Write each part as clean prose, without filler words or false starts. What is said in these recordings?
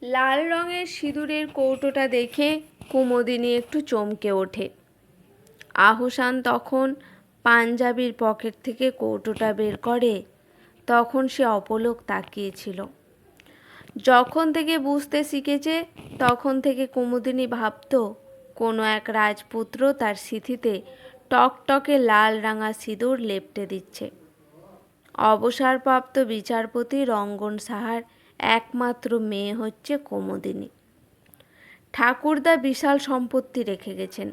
লাল রঙের সিঁদুরের কৌটোটা দেখে কুমুদিনী একটু চমকে ওঠে। আহসান তখন পাঞ্জাবির পকেট থেকে কৌটোটা বের করে, তখন সে অপলক তাকিয়েছিল। যখন থেকে বুঝতে শিখেছে তখন থেকে কুমুদিনী ভাবত কোনো এক রাজপুত্র তার সিঁথিতে টকটকে লাল রাঙা সিঁদুর লেপটে দিচ্ছে। অবসরপ্রাপ্ত বিচারপতি রঙ্গন সাহার একমাত্র মেয়ে হচ্ছে কুমুদিনী। ঠাকুরদা বিশাল সম্পত্তি রেখে গেছেন,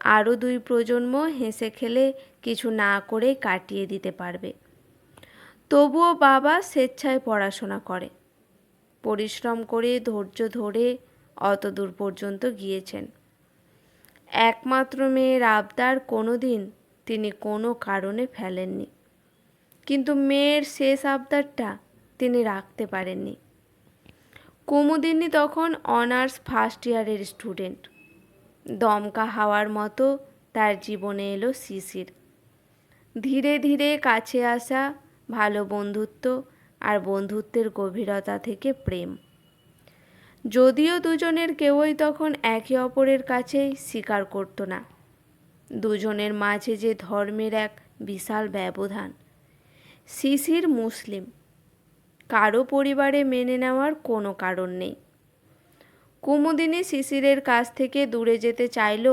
আরও 2 প্রজন্ম হেসে খেলে কিছু না করে কাটিয়ে দিতে পারবে। তবুও বাবা স্বেচ্ছায় পড়াশোনা করে, পরিশ্রম করে ধৈর্য ধরে অত দূর পর্যন্ত গিয়েছেন। একমাত্র মেয়ের আবদার কোনো দিন তিনি কোনো কারণে ফেলেননি, কিন্তু মেয়ের শেষ আবদারটা তিনি রাখতে পারেননি। কুমুদিনী তখন অনার্স ফার্স্ট ইয়ারের স্টুডেন্ট। দমকা হাওয়ার মতো তার জীবনে এলো শিশির। ধীরে ধীরে কাছে আসা, ভালো বন্ধুত্ব, আর বন্ধুত্বের গভীরতা থেকে প্রেম। যদিও দুজনের কেউই তখন একে অপরের কাছেই স্বীকার করতো না। দুজনের মাঝে যে ধর্মের এক বিশাল ব্যবধান। শিশির মুসলিম, কারো পরিবারে মেনে নেওয়ার কোনো কারণ নেই। কুমুদিনী শিশিরের কাছ থেকে দূরে যেতে চাইল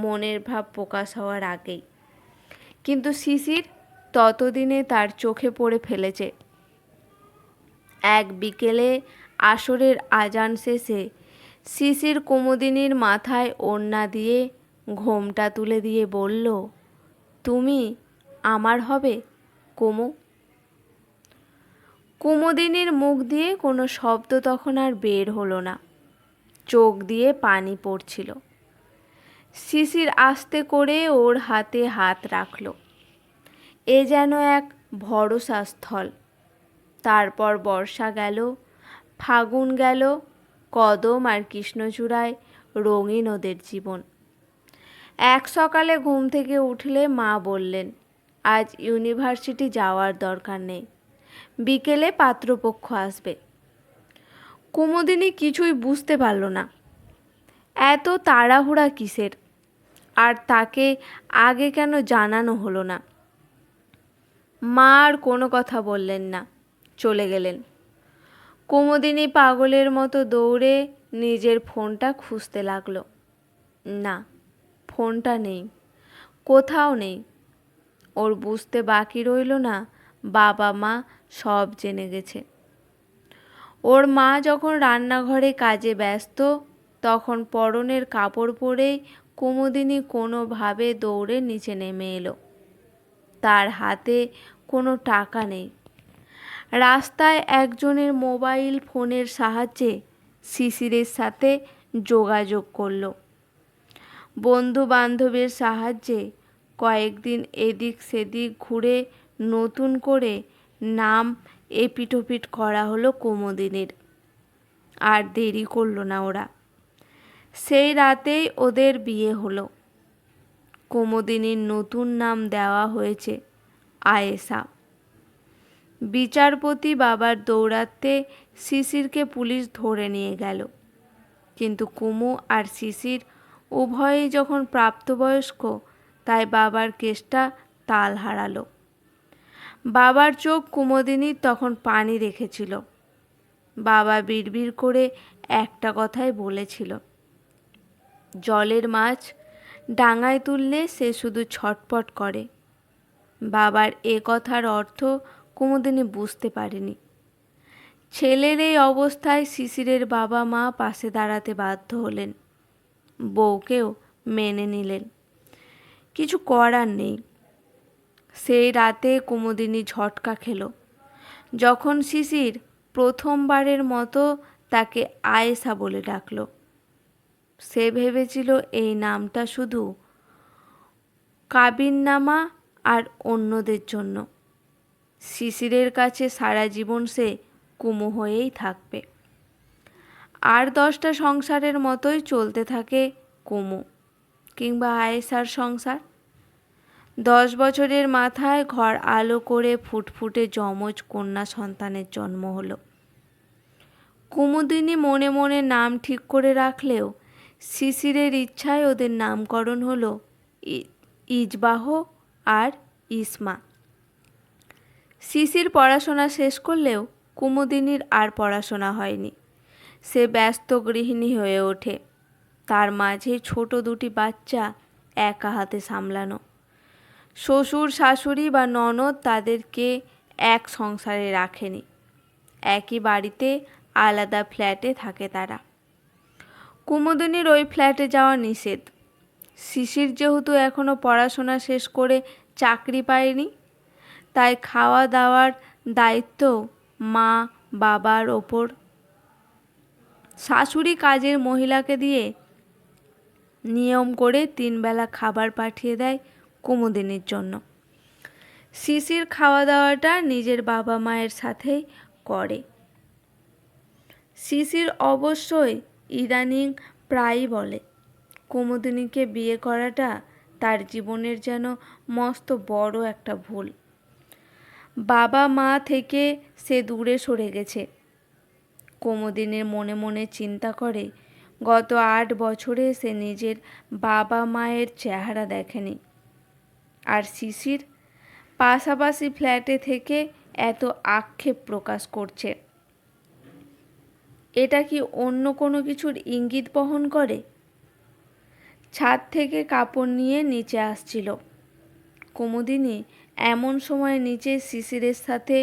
মনের ভাব প্রকাশ হওয়ার আগেই, কিন্তু শিশির ততদিনে তার চোখে পড়ে ফেলেছে। এক বিকেলে আসরের আজান শেষে শিশির কুমুদিনীর মাথায় ওড়না দিয়ে ঘোমটা তুলে দিয়ে বলল, তুমি আমার হবে কুমু। কুমুদিনীর মুখ দিয়ে কোনো শব্দ তখন আর বের হলো না, চোখ দিয়ে পানি পড়ছিল। শিশির আস্তে করে ওর হাতে হাত রাখল। এ যেন এক ভরসা স্থল। তারপর বর্ষা গেল, ফাগুন গেল, কদম আর কৃষ্ণচূড়ায় রঙিন ওদের জীবন। এক সকালে ঘুম থেকে উঠলে মা বললেন, আজ ইউনিভার্সিটি যাওয়ার দরকার নেই, বিকেলে পাত্রপক্ষ আসবে। কুমুদিনী কিছুই বুঝতে পারল না, এত তাড়াহুড়া কিসের, আর তাকে আগে কেন জানানো হলো না। মা আর কোনো কথা বললেন না, চলে গেলেন। কুমুদিনী পাগলের মতো দৌড়ে নিজের ফোনটা খুঁজতে লাগলো। না, ফোনটা নেই, কোথাও নেই। ওর বুঝতে বাকি রইল না বাবা মা সব জেনে গেছে। ওর মা যখন রান্নাঘরে কাজে ব্যস্ত, তখন পরনের কাপড় পরেই কুমুদিনী কোনোভাবে দৌড়ে নিচে নেমে এলো। তার হাতে কোনো টাকা নেই। রাস্তায় একজনের মোবাইল ফোনের সাহায্যে শিশিরের সাথে যোগাযোগ করল। বন্ধু বান্ধবের সাহায্যে কয়েকদিন এদিক সেদিক ঘুরে নতুন করে নাম এপিটোপিট করা হলো কুমুদিনীর। আর দেরি করলো না ওরা। সেই রাতেই ওদের বিয়ে হলো। কুমুদিনীর নতুন নাম দেওয়া হয়েছে আয়েশা। বিচারপতি বাবার দৌরাত্ম্যে শিশিরকে পুলিশ ধরে নিয়ে গেল, কিন্তু কুমু আর শিশির উভয়েই যখন প্রাপ্তবয়স্ক, তাই বাবার কেসটা তাল হারালো। বাবার চোখ কুমুদিনীর তখন পানি রেখেছিল। বাবা বিড়বিড় করে একটা কথাই বলেছিল, জলের মাছ ডাঙায় তুললে সে শুধু ছটপট করে। বাবার এ কথার অর্থ কুমুদিনী বুঝতে পারেনি। ছেলের এই অবস্থায় শিশিরের বাবা মা পাশে দাঁড়াতে বাধ্য হলেন, বউকেও মেনে নিলেন। কিছু করার নেই। সেই রাতে কুমুদিনী ঝটকা খেল যখন শিশির প্রথমবারের মতো তাকে আয়েশা বলে ডাকল। সে ভেবেছিল এই নামটা শুধু কাবিননামা আর অন্যদের জন্য। শিশিরের কাছে সারা জীবন সে কুমু হয়েই থাকবে। আর 10টা সংসারের মতোই চলতে থাকে কুমু কিংবা আয়েশার সংসার। 10 বছরের মাথায় ঘর আলো করে ফুটফুটে যমজ কন্যা সন্তানের জন্ম হলো। কুমুদিনী মনে মনে নাম ঠিক করে রাখলেও শিশিরের ইচ্ছায় ওদের নামকরণ হলো ইজবাহ আর ইসমা। শিশির পড়াশোনা শেষ করলেও কুমুদিনীর আর পড়াশোনা হয়নি। সে ব্যস্ত গৃহিণী হয়ে ওঠে। তার মাঝে ছোট দুটি বাচ্চা একা হাতে সামলানো। শ্বশুর শাশুড়ি বা ননদ তাদেরকে এক সংসারে রাখেনি। একই বাড়িতে আলাদা ফ্ল্যাটে থাকে তারা। কুমুদিনীর ওই ফ্ল্যাটে যাওয়া নিষেধ। শিশির যেহেতু এখনও পড়াশোনা শেষ করে চাকরি পায়নি, তাই খাওয়া দাওয়ার দায়িত্ব মা বাবার ওপর। শাশুড়ি কাজের মহিলাকে দিয়ে নিয়ম করে 3 বেলা খাবার পাঠিয়ে দেয় কুমুদিনীর জন্য। শিশির খাওয়া দাওয়াটা নিজের বাবা মায়ের সাথেই করে। শিশির অবশ্যই ইদানিং প্রায়ই বলে কুমুদিনীকে বিয়ে করাটা তার জীবনের যেন মস্ত বড় একটা ভুল। বাবা মা থেকে সে দূরে সরে গেছে। কুমুদিনীর মনে মনে চিন্তা করে গত 8 বছরে সে নিজের বাবা মায়ের চেহারা দেখেনি। আর শিশির পাশাপাশি ফ্ল্যাটে থেকে এত আক্ষেপ প্রকাশ করছে, এটা কি অন্য কোনো কিছুর ইঙ্গিত বহন করে? ছাদ থেকে কাপড় নিয়ে নিচে আসছিল কুমুদিনী। এমন সময় নিচে শিশিরের সাথে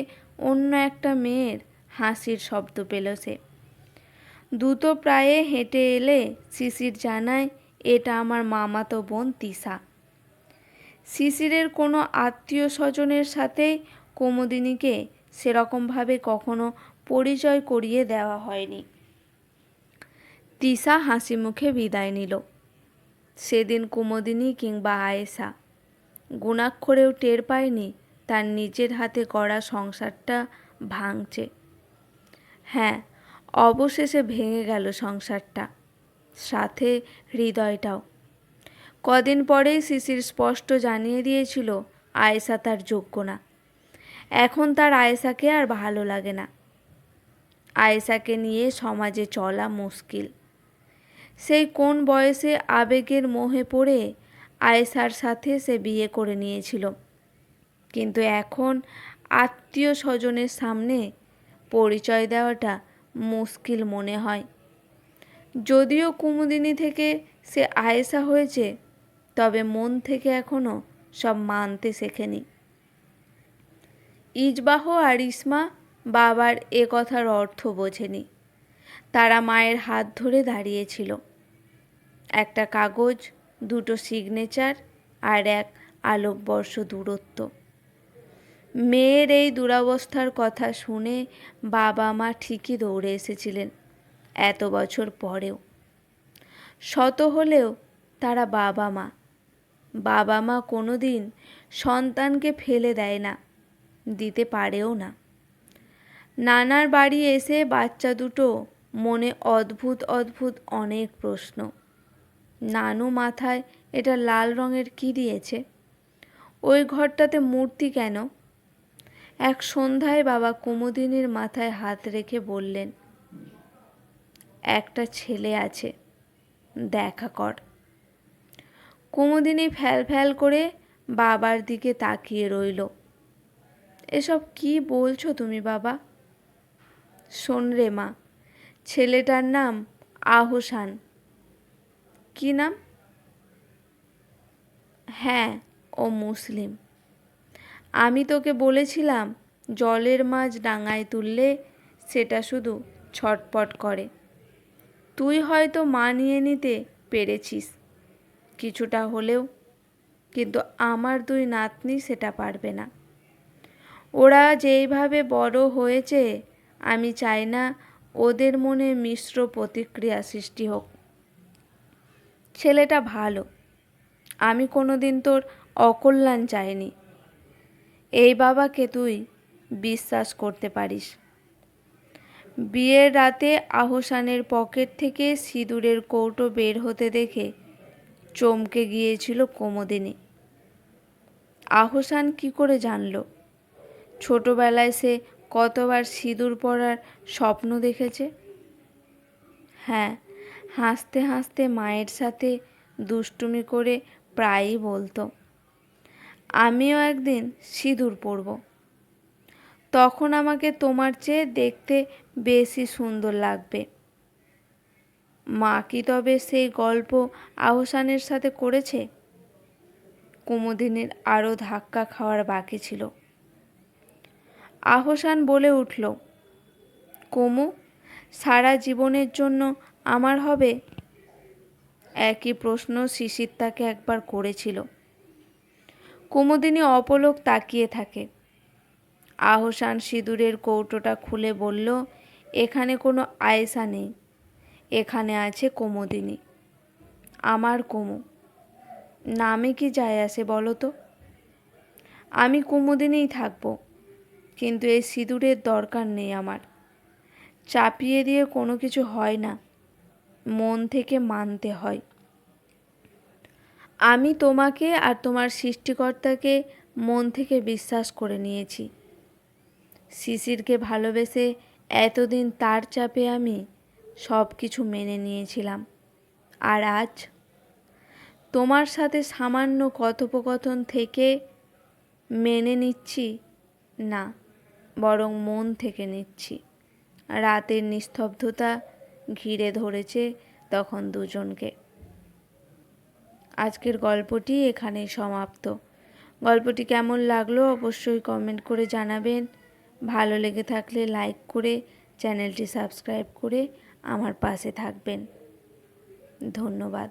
অন্য একটা মেয়ের হাসির শব্দ পেল সে। দ্রুত প্রায়ে হেঁটে এলে শিশির জানায়, এটা আমার মামাতো বোন তিশা। শিশিরের কোনো আত্মীয় স্বজনের সাথেই কুমুদিনীকে সেরকমভাবে কখনো পরিচয় করিয়ে দেওয়া হয়নি। তিশা হাসি মুখে বিদায় নিল। সেদিন কুমুদিনী কিংবা আয়েশা গুণাক্ষরেও টের পায়নি তার নিজের হাতে গড়া সংসারটা ভাঙছে। হ্যাঁ, অবশেষে ভেঙে গেল সংসারটা, সাথে হৃদয়টাও। কদিন পরেই শিশির স্পষ্ট জানিয়ে দিয়েছিল আয়েশা তার যোগ্য না। এখন তার আয়েশাকে আর ভালো লাগে না। আয়েশাকে নিয়ে সমাজে চলা মুশকিল। সেই কোন বয়সে আবেগের মোহে পড়ে আয়েশার সাথে সে বিয়ে করে নিয়েছিল, কিন্তু এখন আত্মীয় স্বজনের সামনে পরিচয় দেওয়াটা মুশকিল মনে হয়। যদিও কুমুদিনী থেকে সে আয়েশা হয়েছে, তবে মন থেকে এখনও সব মানতে শেখেনি। ইজবাহ আর ইসমা বাবার এ কথার অর্থ বোঝেনি। তারা মায়ের হাত ধরে দাঁড়িয়েছিল। একটা কাগজ, 2টো সিগনেচার আর এক আলোকবর্ষ দূরত্ব। মেয়ের এই দুরবস্থার কথা শুনে বাবা মা ঠিকই দৌড়ে এসেছিলেন এত বছর পরেও। শত হলেও তারা বাবা মা। বাবা মা কোনো দিন সন্তানকে ফেলে দেয় না, দিতে পারেও না। নানার বাড়ি এসে বাচ্চা দুটো মনে অদ্ভুত অদ্ভুত অনেক প্রশ্ন। নানু মাথায় এটা লাল রঙের কি দিয়েছে? ওই ঘরটাতে মূর্তি কেন? এক সন্ধ্যায় বাবা কুমুদিনীর মাথায় হাত রেখে বললেন, একটা ছেলে আছে, দেখা কর। কুমুদিনী ফ্যাল ফ্যাল করে বাবার দিকে তাকিয়ে রইল। এসব কি বলছো তুমি বাবা? শোন রে মা, ছেলেটার নাম আহসান। কি নাম? হ্যাঁ, ও মুসলিম। আমি তোকে বলেছিলাম জলের মাছ ডাঙায় তুললে সেটা শুধু ছটপট করে। তুই হয়তো মানিয়ে নিতে পেরেছিস কিছুটা হলেও, কিন্তু আমার 2 নাতনি সেটা পারবে না। ওরা যেইভাবে বড় হয়েছে, আমি চাই না ওদের মনে মিশ্র প্রতিক্রিয়া সৃষ্টি হোক। ছেলেটা ভালো, আমি কোনোদিন তোর অকল্যাণ চাইনি। এই বাবাকে তুই বিশ্বাস করতে পারিস। বিয়ের রাতে আহসানের পকেট থেকে সিঁদুরের কৌটো বের হতে দেখে চমকে গিয়েছিল কুমুদিনী। আহসান কি করে জানল? ছোটবেলায় সে কতবার সিঁদুর পরার স্বপ্ন দেখেছে। হ্যাঁ, হাসতে হাসতে মায়ের সাথে দুষ্টুমি করে প্রায়ই বলতো, আমিও একদিন সিঁদুর পরব, তখন আমাকে তোমার চেয়ে দেখতে বেশি সুন্দর লাগবে। মা কি তবে সেই গল্প আহসানের সাথে করেছে? কুমুদিনীর আরও ধাক্কা খাওয়ার বাকি ছিল। আহসান বলে উঠল, কুমু, সারা জীবনের জন্য আমার হবে? একই প্রশ্ন শিশির তাকে একবার করেছিল। কুমুদিনী অপলক তাকিয়ে থাকে। আহসান সিঁদুরের কৌটোটা খুলে বলল, এখানে কোনো আয়েশা নেই, এখানে আছে কুমুদিনী, আমার কুমু। নামে কি যায় আসে বলো তো? আমি কুমুদিনীই থাকবো, কিন্তু এই সিঁদুরের দরকার নেই আমার। চাপিয়ে দিয়ে কোনো কিছু হয় না, মন থেকে মানতে হয়। আমি তোমাকে আর তোমার সৃষ্টিকর্তাকে মন থেকে বিশ্বাস করে নিয়েছি। শিশিরকে ভালোবেসে এতদিন তার চাপে আমি সব কিছু মেনে নিয়েছিলাম, আর আজ তোমার সাথে সামান্য কথোপকথন থেকে মেনে নিচ্ছি না, বরং মন থেকে নিচ্ছি। রাতের নিস্তব্ধতা ঘিরে ধরেছে তখন দুজনকে। আজকের গল্পটি এখানেই সমাপ্ত। গল্পটি কেমন লাগলো অবশ্যই কমেন্ট করে জানাবেন। ভালো লেগে থাকলে লাইক করে চ্যানেলটি সাবস্ক্রাইব করে আমার পাশে থাকবেন। ধন্যবাদ।